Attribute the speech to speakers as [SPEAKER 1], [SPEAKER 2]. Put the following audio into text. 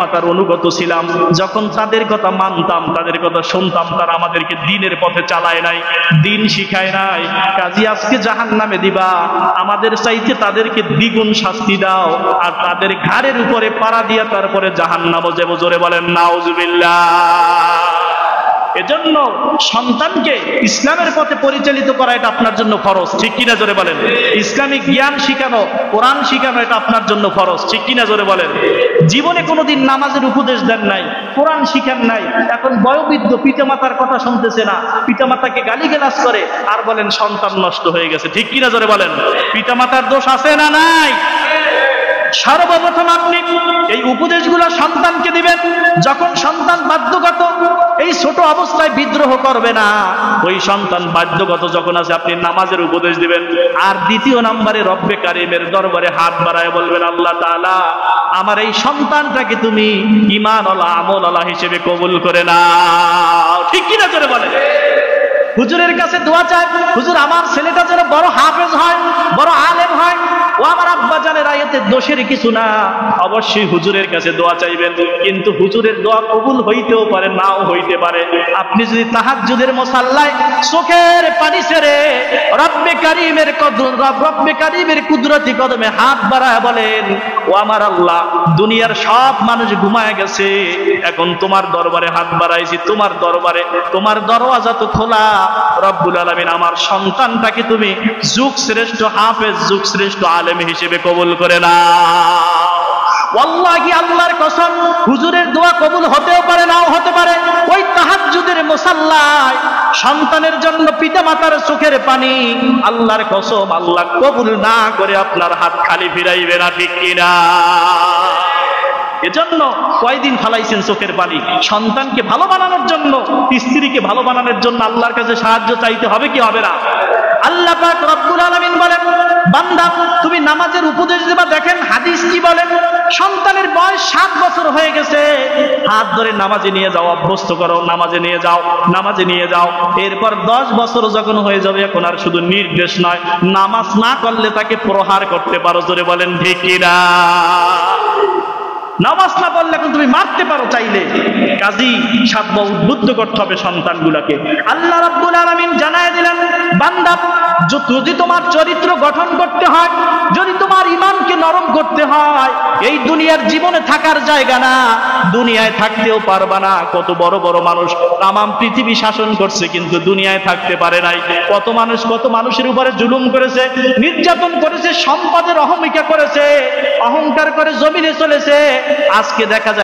[SPEAKER 1] মাতার অনুগত ছিলাম, যখন তাদের কথা মানতাম, তাদের কথা শুনতাম, তারা আমাদেরকে দ্বীনের পথে চালায় নাই, দ্বীন শিখায় নাই। কাজী আজকে জাহান্নামে দিবা, আমাদের চাইতে তাদেরকে দ্বিগুণ শাস্তি দাও, আর তাদের ঘাড়ের উপরে পাড়া দিয়া তারপরে জাহান্নামে যাব। জোরে বলেন নাউজুবিল্লাহ। এজন্য সন্তানকে ইসলামের পথে পরিচালিত করা এটা আপনার জন্য ফরজ, ঠিক কিনা জোরে বলেন। ইসলামিক জ্ঞান শিখানো, কোরআন শিখানো এটা আপনার জন্য ফরজ, ঠিক কিনা জোরে বলেন। জীবনে কোনোদিন নামাজের উপদেশ দেন নাই, কোরআন শিখান নাই, এখন বয়োবৃদ্ধ পিতামাতার কথা শুনতেছে না, পিতামাতাকে গালিগালাজ করে, আর বলেন সন্তান নষ্ট হয়ে গেছে, ঠিক কিনা জোরে বলেন। পিতামাতার দোষ আছে না নাই? সর্বপ্রথম আপনি এই উপদেশগুলো সন্তানকে দিবেন যখন সন্তান বাধ্যগত, এই ছোট অবস্থায় বিদ্রোহ করবে না। ওই সন্তান বাধ্যগত যখন আছে আপনি নামাজের উপদেশ দিবেন। আর দ্বিতীয় নম্বরে রব্বে কারিমের দরবারে হাত বাড়ায় বলবেন, আল্লাহ তাআলা আমার এই সন্তানটাকে তুমি ঈমানওয়ালা আমলওয়ালা হিসেবে কবুল করে নাও, ঠিক কিনা জোরে বলেন। হুজুরের কাছে দোয়া চাই, হুজুর আমার ছেলেটা যেন বড় হাফেজ হয়, বড় আলেম হয়। ও আমার আব্বা জানের আয়াতে দোষের কিছু না, অবশ্যই হুজুরের কাছে দোয়া চাইবেন, কিন্তু হুজুরের দোয়া কবুল হইতেও পারে, নাও হইতে পারে। আপনি যদি তাহাজ্জুদের মুসাল্লায় চোখের পানি ছেড়ে রব্বে কারীমের কুদরতি কদমে হাত বাড়ায় বলেন, ও আমার আল্লাহ দুনিয়ার সব মানুষ ঘুমায় গেছে, এখন তোমার দরবারে হাত বাড়াইছি, তোমার দরবারে, তোমার দরওয়াজা তো খোলা। রব্বুল আলামিন আমার সন্তানটাকে তুমি যুগ শ্রেষ্ঠ হাফেজ, যুগ শ্রেষ্ঠ আলেম হিসেবে কবুল করে নাও। ওয়াল্লাহি আল্লাহর কসম, হুজুরের দোয়া কবুল হতেও পারে, নাও হতে পারে। ওই তাহাজ্জুদের মুসাল্লায় সন্তানের জন্য পিতামাতার চোখের পানি, আল্লাহর কসম আল্লাহ কবুল না করে আপনার হাত খালি ফিরাইবে না, ঠিক কিনা? এজন্য কয়দিন ফালাইছেন চোখের পানি? সন্তানকে ভালো বানানোর জন্য, স্ত্রীকে ভালো বানানোর জন্য আল্লাহর কাছে সাহায্য চাইতে হবে কি হবে না? আল্লাহ পাক রব্বুল আলামিন বলেন, বান্দা তুমি নামাজের উপদেশ দেবা, দেখেন হাদিস কি বলেন। সন্তানের বয়স 7 বছর হয়ে গেছে, হাত ধরে নামাজে নিয়ে যাও, অভ্যস্ত করো, নামাজে নিয়ে যাও, নামাজে নিয়ে যাও। এরপর 10 বছর যখন হয়ে যাবে, এখন আর শুধু নির্দেশ নয়, নামাজ না করলে তাকে প্রহার করতে পারো। জোরে বলেন ঠিক কিনা? নামাজ না পড়লে এখন তুমি মারতে পারো চাইলে। কাজী সাধ্য উদ্বুদ্ধ করতে হবে সন্তানগুলোকে। আল্লাহ রাব্বুল আলামিন জানায় দিলেন, বান্দা যদি তোমার চরিত্র গঠন করতে হয়, যদি তোমার ঈমানকে নরম করতে হয়, এই দুনিয়ার জীবনে থাকার জায়গা না, দুনিয়ায় থাকতেও পারবা না। কত বড় বড় মানুষ তামাম পৃথিবী শাসন করছে, কিন্তু দুনিয়ায় থাকতে পারে নাই। কত মানুষ কত মানুষের উপরে জুলুম করেছে, নির্যাতন করেছে, সম্পদের অহমিকা করেছে, অহংকার করে জমিনে চলেছে। আজকে দেখা যায়